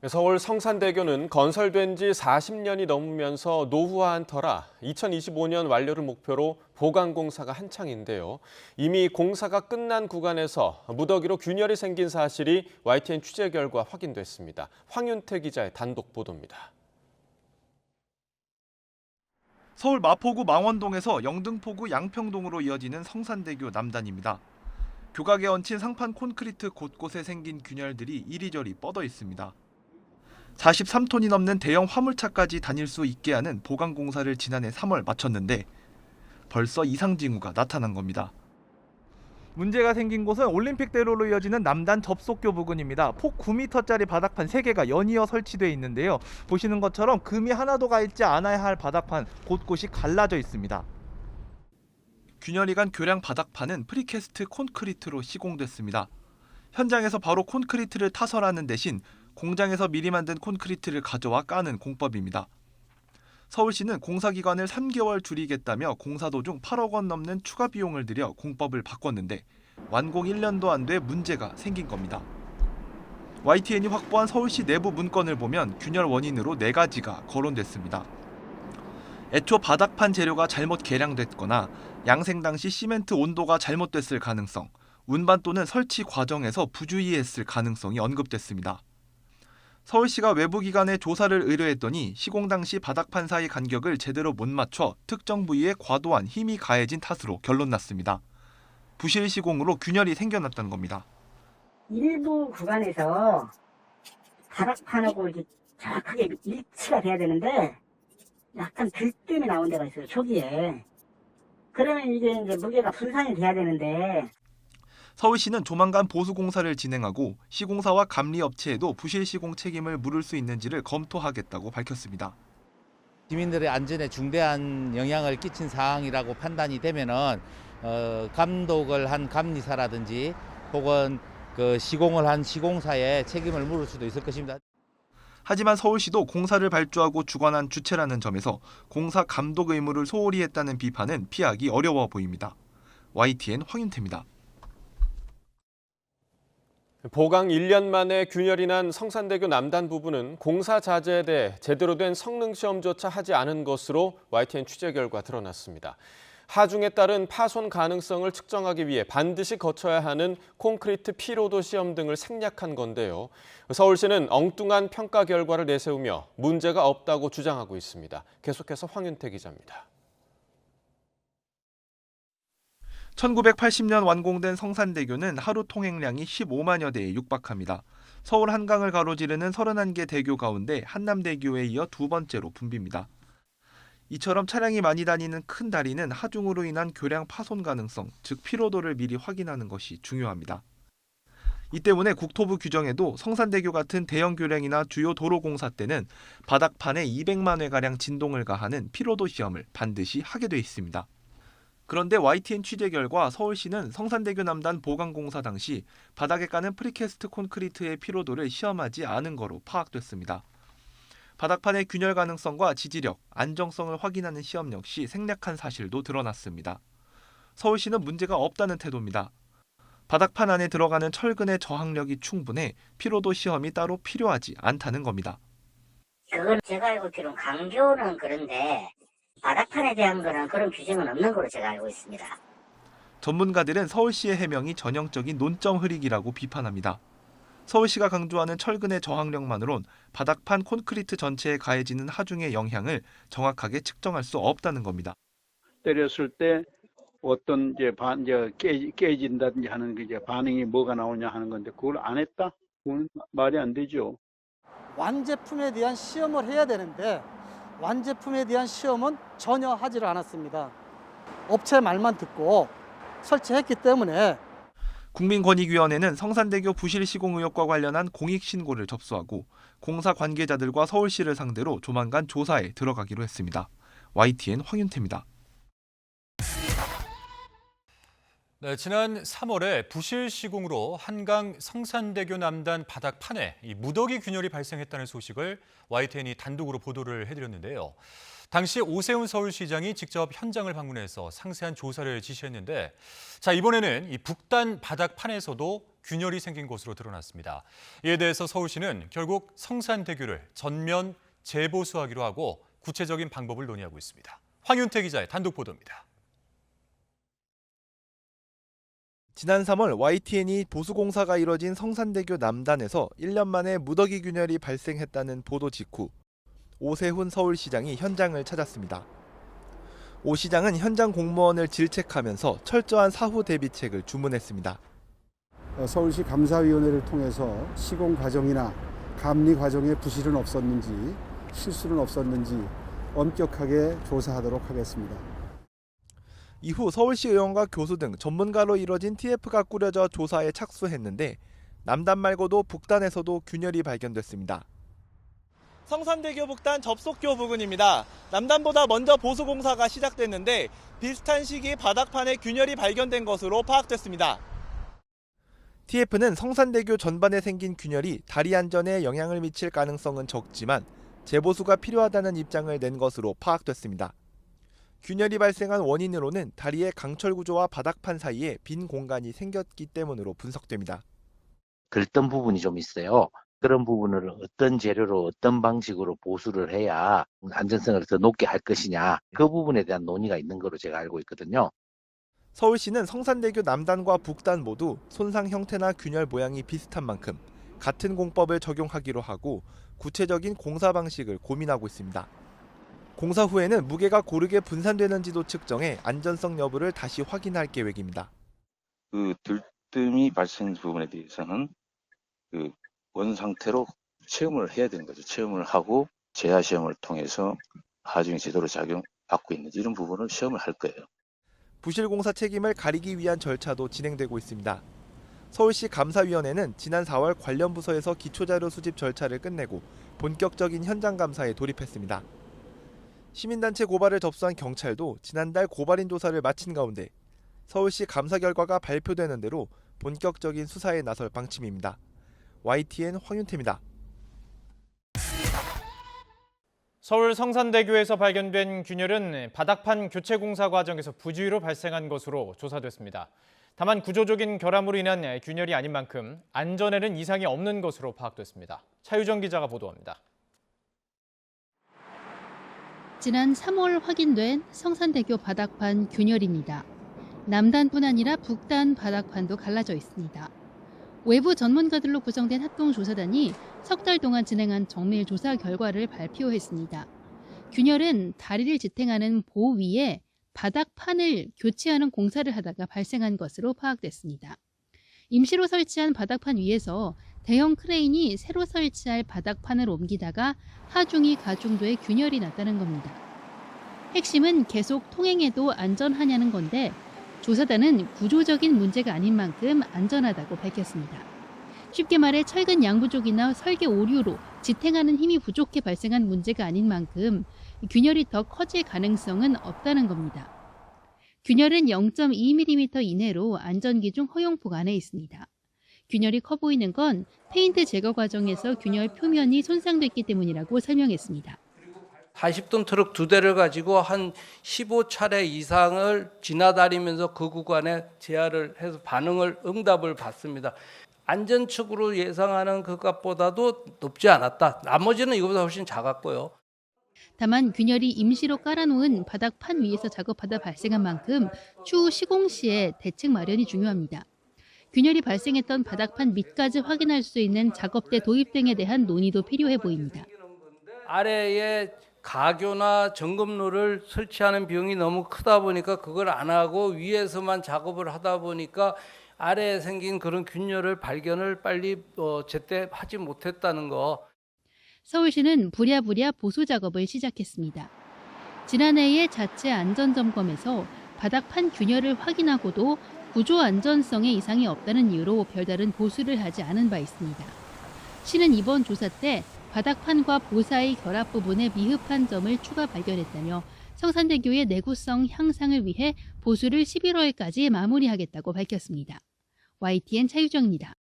서울 성산대교는 건설된 지 40년이 넘으면서 노후화한 터라 2025년 완료를 목표로 보강 공사가 한창인데요. 이미 공사가 끝난 구간에서 무더기로 균열이 생긴 사실이 YTN 취재 결과 확인됐습니다. 황윤태 기자의 단독 보도입니다. 서울 마포구 망원동에서 영등포구 양평동으로 이어지는 성산대교 남단입니다. 교각에 얹힌 상판 콘크리트 곳곳에 생긴 균열들이 이리저리 뻗어 있습니다. 43톤이 넘는 대형 화물차까지 다닐 수 있게 하는 보강 공사를 지난해 3월 마쳤는데 벌써 이상 징후가 나타난 겁니다. 문제가 생긴 곳은 올림픽대로로 이어지는 남단 접속교 부근입니다. 폭 9m짜리 바닥판 3개가 연이어 설치되어 있는데요. 보시는 것처럼 금이 하나도 가 있지 않아야 할 바닥판 곳곳이 갈라져 있습니다. 균열이 간 교량 바닥판은 프리캐스트 콘크리트로 시공됐습니다. 현장에서 바로 콘크리트를 타설하는 대신 공장에서 미리 만든 콘크리트를 가져와 까는 공법입니다. 서울시는 공사기간을 3개월 줄이겠다며 공사 도중 8억 원 넘는 추가 비용을 들여 공법을 바꿨는데 완공 1년도 안 돼 문제가 생긴 겁니다. YTN이 확보한 서울시 내부 문건을 보면 균열 원인으로 4가지가 거론됐습니다. 애초 바닥판 재료가 잘못 계량됐거나 양생 당시 시멘트 온도가 잘못됐을 가능성, 운반 또는 설치 과정에서 부주의했을 가능성이 언급됐습니다. 서울시가 외부기관에 조사를 의뢰했더니 시공 당시 바닥판 사이 간격을 제대로 못 맞춰 특정 부위에 과도한 힘이 가해진 탓으로 결론 났습니다. 부실 시공으로 균열이 생겨났다는 겁니다. 일부 구간에서 바닥판하고 이제 정확하게 일치가 돼야 되는데 약간 들뜸이 나온 데가 있어요, 초기에. 그러면 이게 이제 무게가 분산이 돼야 되는데 서울시는 조만간 보수공사를 진행하고 시공사와 감리업체에도 부실 시공 책임을 물을 수 있는지를 검토하겠다고 밝혔습니다. 시민들의 안전에 중대한 영향을 끼친 사항이라고 판단이 되면은 감독을 한 감리사라든지 혹은 그 시공을 한 시공사에 책임을 물을 수도 있을 것입니다. 하지만 서울시도 공사를 발주하고 주관한 주체라는 점에서 공사 감독 의무를 소홀히 했다는 비판은 피하기 어려워 보입니다. YTN 황윤태입니다. 보강 1년 만에 균열이 난 성산대교 남단 부분은 공사 자재에 대해 제대로 된 성능 시험조차 하지 않은 것으로 YTN 취재 결과 드러났습니다. 하중에 따른 파손 가능성을 측정하기 위해 반드시 거쳐야 하는 콘크리트 피로도 시험 등을 생략한 건데요. 서울시는 엉뚱한 평가 결과를 내세우며 문제가 없다고 주장하고 있습니다. 계속해서 황윤태 기자입니다. 1980년 완공된 성산대교는 하루 통행량이 15만여 대에 육박합니다. 서울 한강을 가로지르는 31개 대교 가운데 한남대교에 이어 두 번째로 붐빕니다. 이처럼 차량이 많이 다니는 큰 다리는 하중으로 인한 교량 파손 가능성, 즉 피로도를 미리 확인하는 것이 중요합니다. 이 때문에 국토부 규정에도 성산대교 같은 대형 교량이나 주요 도로 공사 때는 바닥판에 200만 회가량 진동을 가하는 피로도 시험을 반드시 하게 돼 있습니다. 그런데 YTN 취재 결과 서울시는 성산대교 남단 보강공사 당시 바닥에 까는 프리캐스트 콘크리트의 피로도를 시험하지 않은 거로 파악됐습니다. 바닥판의 균열 가능성과 지지력, 안정성을 확인하는 시험 역시 생략한 사실도 드러났습니다. 서울시는 문제가 없다는 태도입니다. 바닥판 안에 들어가는 철근의 저항력이 충분해 피로도 시험이 따로 필요하지 않다는 겁니다. 그건 제가 알고 있기로는 강조는 그런데 바닥판에 대한 거는 그런 규정은 없는 걸로 제가 알고 있습니다. 전문가들은 서울시의 해명이 전형적인 논점 흐리기라고 비판합니다. 서울시가 강조하는 철근의 저항력만으론 바닥판 콘크리트 전체에 가해지는 하중의 영향을 정확하게 측정할 수 없다는 겁니다. 때렸을 때 어떤 깨진다든지 하는 반응이 뭐가 나오냐 하는 건데 그걸 안 했다? 그건 말이 안 되죠. 완제품에 대한 시험을 해야 되는데 완제품에 대한 시험은 전혀 하지를 않았습니다. 업체 말만 듣고 설치했기 때문에 국민권익위원회는 성산대교 부실 시공 의혹과 관련한 공익신고를 접수하고 공사 관계자들과 서울시를 상대로 조만간 조사에 들어가기로 했습니다. YTN 황윤태입니다. 네, 지난 3월에 부실 시공으로 한강 성산대교 남단 바닥판에 이 무더기 균열이 발생했다는 소식을 YTN이 단독으로 보도를 해드렸는데요. 당시 오세훈 서울시장이 직접 현장을 방문해서 상세한 조사를 지시했는데, 자, 이번에는 이 북단 바닥판에서도 균열이 생긴 것으로 드러났습니다. 이에 대해서 서울시는 결국 성산대교를 전면 재보수하기로 하고 구체적인 방법을 논의하고 있습니다. 황윤태 기자의 단독 보도입니다. 지난 3월 YTN이 보수공사가 이뤄진 성산대교 남단에서 1년 만에 무더기 균열이 발생했다는 보도 직후 오세훈 서울시장이 현장을 찾았습니다. 오 시장은 현장 공무원을 질책하면서 철저한 사후 대비책을 주문했습니다. 서울시 감사위원회를 통해서 시공 과정이나 감리 과정에 부실은 없었는지 실수는 없었는지 엄격하게 조사하도록 하겠습니다. 이후 서울시 의원과 교수 등 전문가로 이뤄진 TF가 꾸려져 조사에 착수했는데 남단 말고도 북단에서도 균열이 발견됐습니다. 성산대교 북단 접속교 부근입니다. 남단보다 먼저 보수공사가 시작됐는데 비슷한 시기 바닥판에 균열이 발견된 것으로 파악됐습니다. TF는 성산대교 전반에 생긴 균열이 다리 안전에 영향을 미칠 가능성은 적지만 재보수가 필요하다는 입장을 낸 것으로 파악됐습니다. 균열이 발생한 원인으로는 다리의 강철 구조와 바닥판 사이에 빈 공간이 생겼기 때문으로 분석됩니다. 들뜬 부분이 좀 있어요. 그런 부분을 어떤 재료로 어떤 방식으로 보수를 해야 안전성을 더 높게 할 것이냐, 그 부분에 대한 논의가 있는 걸로 제가 알고 있거든요. 서울시는 성산대교 남단과 북단 모두 손상 형태나 균열 모양이 비슷한 만큼 같은 공법을 적용하기로 하고 구체적인 공사 방식을 고민하고 있습니다. 공사 후에는 무게가 고르게 분산되는지도 측정해 안전성 여부를 다시 확인할 계획입니다. 그 들뜸이 발생 부분에 대해서는 그 원 상태로 체험을 해야 되는 거죠. 체험을 하고 재하 시험을 통해서 하중이 제대로 작용받고 있는지 이런 부분을 시험을 할 거예요. 부실 공사 책임을 가리기 위한 절차도 진행되고 있습니다. 서울시 감사위원회는 지난 4월 관련 부서에서 기초자료 수집 절차를 끝내고 본격적인 현장 감사에 돌입했습니다. 시민단체 고발을 접수한 경찰도 지난달 고발인 조사를 마친 가운데 서울시 감사 결과가 발표되는 대로 본격적인 수사에 나설 방침입니다. YTN 황윤태입니다. 서울 성산대교에서 발견된 균열은 바닥판 교체 공사 과정에서 부주의로 발생한 것으로 조사됐습니다. 다만 구조적인 결함으로 인한 균열이 아닌 만큼 안전에는 이상이 없는 것으로 파악됐습니다. 차유정 기자가 보도합니다. 지난 3월 확인된 성산대교 바닥판 균열입니다. 남단뿐 아니라 북단 바닥판도 갈라져 있습니다. 외부 전문가들로 구성된 합동조사단이 석 달 동안 진행한 정밀 조사 결과를 발표했습니다. 균열은 다리를 지탱하는 보 위에 바닥판을 교체하는 공사를 하다가 발생한 것으로 파악됐습니다. 임시로 설치한 바닥판 위에서 대형 크레인이 새로 설치할 바닥판을 옮기다가 하중이 가중도에 균열이 났다는 겁니다. 핵심은 계속 통행해도 안전하냐는 건데 조사단은 구조적인 문제가 아닌 만큼 안전하다고 밝혔습니다. 쉽게 말해 철근 양부족이나 설계 오류로 지탱하는 힘이 부족해 발생한 문제가 아닌 만큼 균열이 더 커질 가능성은 없다는 겁니다. 균열은 0.2mm 이내로 안전기준 허용폭 안에 있습니다. 균열이 커 보이는 건 페인트 제거 과정에서 균열 표면이 손상됐기 때문이라고 설명했습니다. 40톤 트럭 2대를 가지고 한 15차례 이상을 지나다니면서 그 구간에 제하를 해서 응답을 받습니다. 안전측으로 예상하는 그 값보다도 높지 않았다. 나머지는 이거보다 훨씬 작았고요. 다만 균열이 임시로 깔아놓은 바닥판 위에서 작업하다 발생한 만큼 추후 시공 시에 대책 마련이 중요합니다. 균열이 발생했던 바닥판 밑까지 확인할 수 있는 작업대 도입 등에 대한 논의도 필요해 보입니다. 아래에 가교나 점검로를 설치하는 비용이 너무 크다 보니까 그걸 안 하고 위에서만 작업을 하다 보니까 아래에 생긴 그런 균열을 발견을 빨리 제때 하지 못했다는 거. 서울시는 부랴부랴 보수 작업을 시작했습니다. 지난해의 자체 안전점검에서 바닥판 균열을 확인하고도 구조 안전성에 이상이 없다는 이유로 별다른 보수를 하지 않은 바 있습니다. 시는 이번 조사 때 바닥판과 보사의 결합 부분에 미흡한 점을 추가 발견했다며 성산대교의 내구성 향상을 위해 보수를 11월까지 마무리하겠다고 밝혔습니다. YTN 차유정입니다.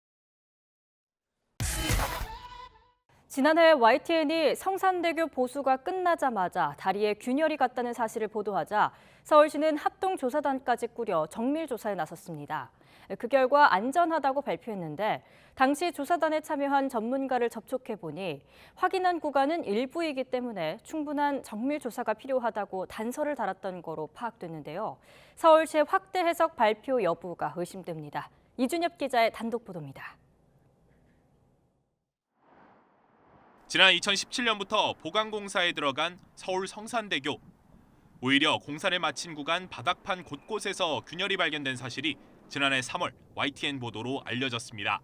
지난해 YTN이 성산대교 보수가 끝나자마자 다리에 균열이 갔다는 사실을 보도하자 서울시는 합동조사단까지 꾸려 정밀조사에 나섰습니다. 그 결과 안전하다고 발표했는데 당시 조사단에 참여한 전문가를 접촉해보니 확인한 구간은 일부이기 때문에 충분한 정밀조사가 필요하다고 단서를 달았던 거로 파악됐는데요. 서울시의 확대 해석 발표 여부가 의심됩니다. 이준엽 기자의 단독 보도입니다. 지난 2017년부터 보강공사에 들어간 서울 성산대교. 오히려 공사를 마친 구간 바닥판 곳곳에서 균열이 발견된 사실이 지난해 3월 YTN 보도로 알려졌습니다.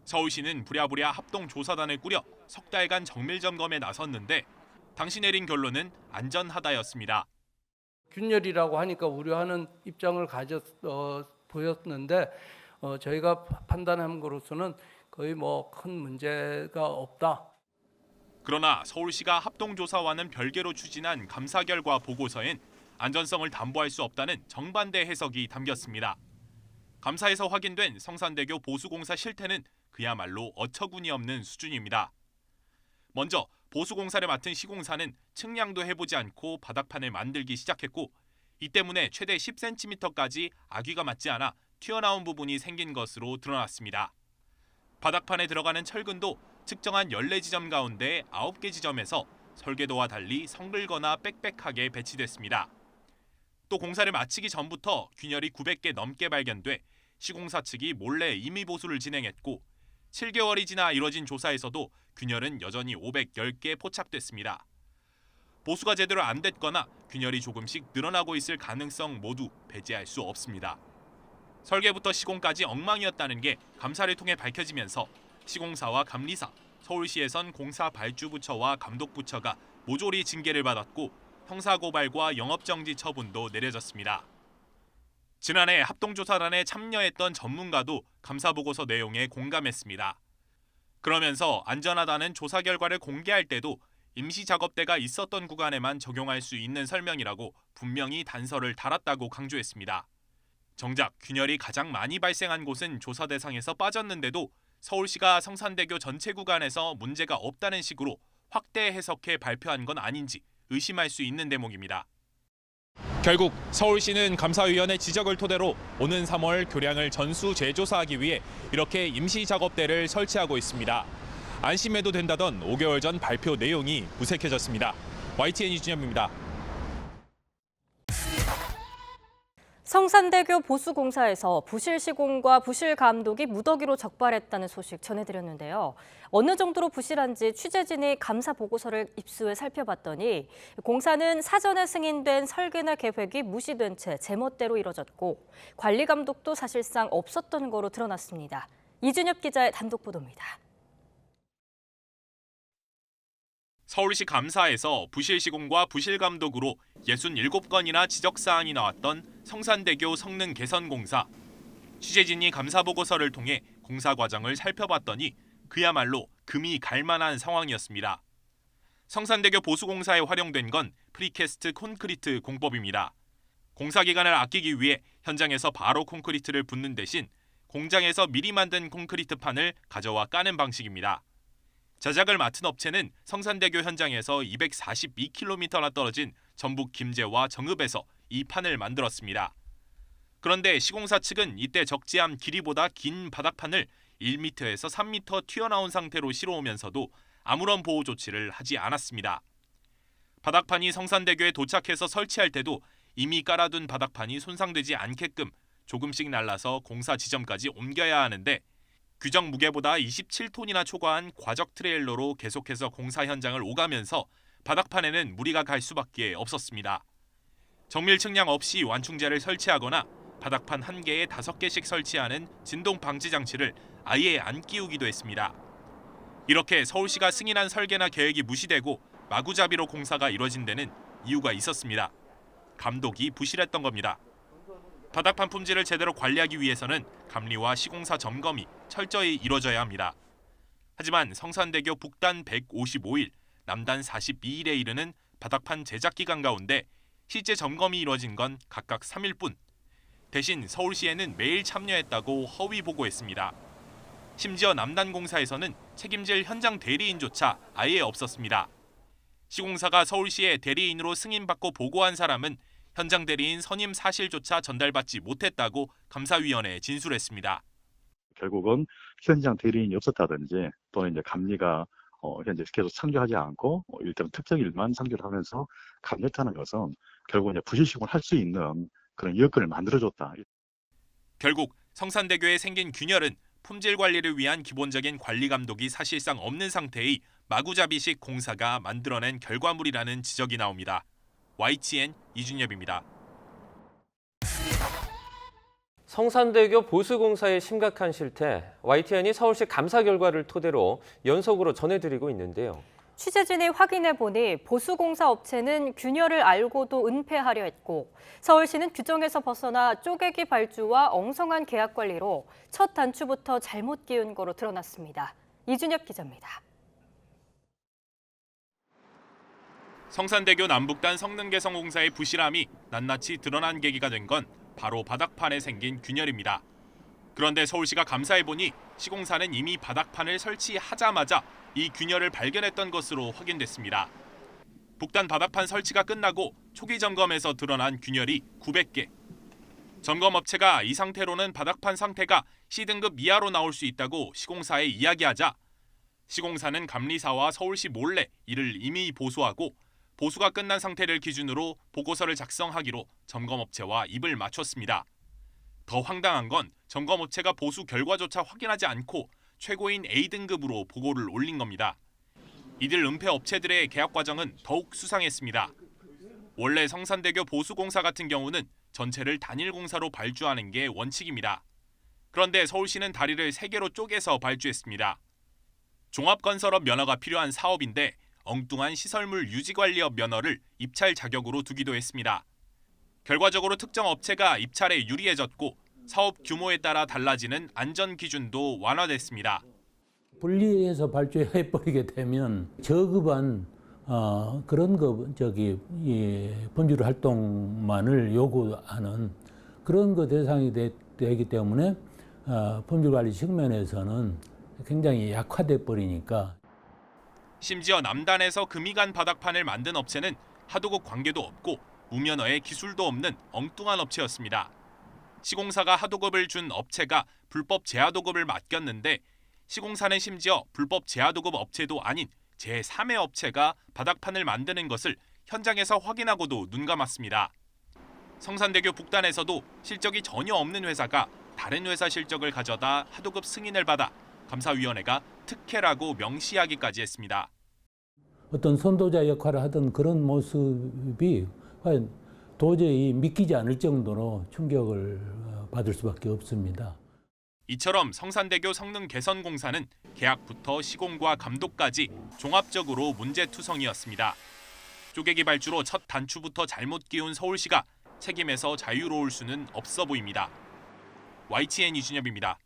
서울시는 부랴부랴 합동조사단을 꾸려 석 달간 정밀점검에 나섰는데 당시 내린 결론은 안전하다였습니다. 균열이라고 하니까 우려하는 입장을 보였는데 저희가 판단한 것으로서는 거의 큰 문제가 없다. 그러나 서울시가 합동조사와는 별개로 추진한 감사 결과 보고서엔 안전성을 담보할 수 없다는 정반대 해석이 담겼습니다. 감사에서 확인된 성산대교 보수공사 실태는 그야말로 어처구니 없는 수준입니다. 먼저 보수공사를 맡은 시공사는 측량도 해보지 않고 바닥판을 만들기 시작했고 이 때문에 최대 10cm까지 아귀가 맞지 않아 튀어나온 부분이 생긴 것으로 드러났습니다. 바닥판에 들어가는 철근도 측정한 14지점 가운데 9개 지점에서 설계도와 달리 성글거나 빽빽하게 배치됐습니다. 또 공사를 마치기 전부터 균열이 900개 넘게 발견돼 시공사 측이 몰래 임의 보수를 진행했고 7개월이 지나 이뤄진 조사에서도 균열은 여전히 510개 포착됐습니다. 보수가 제대로 안 됐거나 균열이 조금씩 늘어나고 있을 가능성 모두 배제할 수 없습니다. 설계부터 시공까지 엉망이었다는 게 감사를 통해 밝혀지면서 시공사와 감리사, 서울시에선 공사 발주부처와 감독부처가 모조리 징계를 받았고 형사고발과 영업정지 처분도 내려졌습니다. 지난해 합동조사단에 참여했던 전문가도 감사보고서 내용에 공감했습니다. 그러면서 안전하다는 조사 결과를 공개할 때도 임시작업대가 있었던 구간에만 적용할 수 있는 설명이라고 분명히 단서를 달았다고 강조했습니다. 정작 균열이 가장 많이 발생한 곳은 조사 대상에서 빠졌는데도 서울시가 성산대교 전체 구간에서 문제가 없다는 식으로 확대 해석해 발표한 건 아닌지 의심할 수 있는 대목입니다. 결국 서울시는 감사위원회 지적을 토대로 오는 3월 교량을 전수 재조사하기 위해 이렇게 임시작업대를 설치하고 있습니다. 안심해도 된다던 5개월 전 발표 내용이 무색해졌습니다. YTN 이준엽입니다. 성산대교 보수공사에서 부실 시공과 부실 감독이 무더기로 적발했다는 소식 전해드렸는데요. 어느 정도로 부실한지 취재진이 감사 보고서를 입수해 살펴봤더니 공사는 사전에 승인된 설계나 계획이 무시된 채 제멋대로 이뤄졌고 관리 감독도 사실상 없었던 거로 드러났습니다. 이준엽 기자의 단독 보도입니다. 서울시 감사에서 부실 시공과 부실 감독으로 67건이나 지적사항이 나왔던 성산대교 성능 개선 공사. 취재진이 감사 보고서를 통해 공사 과정을 살펴봤더니 그야말로 금이 갈 만한 상황이었습니다. 성산대교 보수공사에 활용된 건 프리캐스트 콘크리트 공법입니다. 공사 기간을 아끼기 위해 현장에서 바로 콘크리트를 붓는 대신 공장에서 미리 만든 콘크리트판을 가져와 까는 방식입니다. 제작을 맡은 업체는 성산대교 현장에서 242km나 떨어진 전북 김제와 정읍에서 이 판을 만들었습니다. 그런데 시공사 측은 이때 적재함 길이보다 긴 바닥판을 1m에서 3m 튀어나온 상태로 실어오면서도 아무런 보호 조치를 하지 않았습니다. 바닥판이 성산대교에 도착해서 설치할 때도 이미 깔아둔 바닥판이 손상되지 않게끔 조금씩 날라서 공사 지점까지 옮겨야 하는데 규정 무게보다 27톤이나 초과한 과적 트레일러로 계속해서 공사 현장을 오가면서 바닥판에는 무리가 갈 수밖에 없었습니다. 정밀 측량 없이 완충제를 설치하거나 바닥판 1개에 5개씩 설치하는 진동 방지 장치를 아예 안 끼우기도 했습니다. 이렇게 서울시가 승인한 설계나 계획이 무시되고 마구잡이로 공사가 이뤄진 데는 이유가 있었습니다. 감독이 부실했던 겁니다. 바닥판 품질을 제대로 관리하기 위해서는 감리와 시공사 점검이 철저히 이뤄져야 합니다. 하지만 성산대교 북단 155일, 남단 42일에 이르는 바닥판 제작 기간 가운데 실제 점검이 이뤄진 건 각각 3일 뿐. 대신 서울시에는 매일 참여했다고 허위 보고했습니다. 심지어 남단공사에서는 책임질 현장 대리인조차 아예 없었습니다. 시공사가 서울시에 대리인으로 승인받고 보고한 사람은 현장 대리인 선임 사실조차 전달받지 못했다고 감사위원회에 진술했습니다. 결국은 현장 대리인이 없었다든지 또는 이제 감리가 현재 계속 상주하지 않고 일단 특정 일만 상주를 하면서 감렸다는 것은 결국 이제 부실시공을 할 수 있는 그런 여건을 만들어줬다. 결국 성산대교에 생긴 균열은 품질 관리를 위한 기본적인 관리 감독이 사실상 없는 상태의 마구잡이식 공사가 만들어낸 결과물이라는 지적이 나옵니다. YTN 이준엽입니다. 성산대교 보수공사의 심각한 실태, YTN이 서울시 감사 결과를 토대로 연속으로 전해드리고 있는데요. 취재진이 확인해보니 보수공사 업체는 균열을 알고도 은폐하려 했고 서울시는 규정에서 벗어나 쪼개기 발주와 엉성한 계약 관리로 첫 단추부터 잘못 끼운 거로 드러났습니다. 이준엽 기자입니다. 성산대교 남북단 성능개선공사의 부실함이 낱낱이 드러난 계기가 된 건 바로 바닥판에 생긴 균열입니다. 그런데 서울시가 감사해보니 시공사는 이미 바닥판을 설치하자마자 이 균열을 발견했던 것으로 확인됐습니다. 북단 바닥판 설치가 끝나고 초기 점검에서 드러난 균열이 900개. 점검업체가 이 상태로는 바닥판 상태가 C등급 이하로 나올 수 있다고 시공사에 이야기하자 시공사는 감리사와 서울시 몰래 이를 이미 보수하고 보수가 끝난 상태를 기준으로 보고서를 작성하기로 점검업체와 입을 맞췄습니다. 더 황당한 건 점검업체가 보수 결과조차 확인하지 않고 최고인 A등급으로 보고를 올린 겁니다. 이들 은폐 업체들의 계약 과정은 더욱 수상했습니다. 원래 성산대교 보수공사 같은 경우는 전체를 단일 공사로 발주하는 게 원칙입니다. 그런데 서울시는 다리를 3개로 쪼개서 발주했습니다. 종합건설업 면허가 필요한 사업인데 엉뚱한 시설물 유지관리업 면허를 입찰 자격으로 두기도 했습니다. 결과적으로 특정 업체가 입찰에 유리해졌고 사업 규모에 따라 달라지는 안전 기준도 완화됐습니다. 분리해서 발주해버리게 되면 저급한 그런 범죄 활동만을 요구하는 그런 대상이 되기 때문에 범죄 관리 측면에서는 굉장히 약화돼 버리니까. 심지어 남단에서 금이간 바닥판을 만든 업체는 하도급 관계도 없고 무면허에 기술도 없는 엉뚱한 업체였습니다. 시공사가 하도급을 준 업체가 불법 재하도급을 맡겼는데 시공사는 심지어 불법 재하도급 업체도 아닌 제3의 업체가 바닥판을 만드는 것을 현장에서 확인하고도 눈감았습니다. 성산대교 북단에서도 실적이 전혀 없는 회사가 다른 회사 실적을 가져다 하도급 승인을 받아 감사위원회가 특혜라고 명시하기까지 했습니다. 어떤 선도자 역할을 하던 그런 모습이 도저히 믿기지 않을 정도로 충격을 받을 수밖에 없습니다. 이처럼 성산대교 성능개선공사는 계약부터 시공과 감독까지 종합적으로 문제투성이었습니다. 쪼개기 발주로 첫 단추부터 잘못 끼운 서울시가 책임에서 자유로울 수는 없어 보입니다. YTN 이준엽입니다.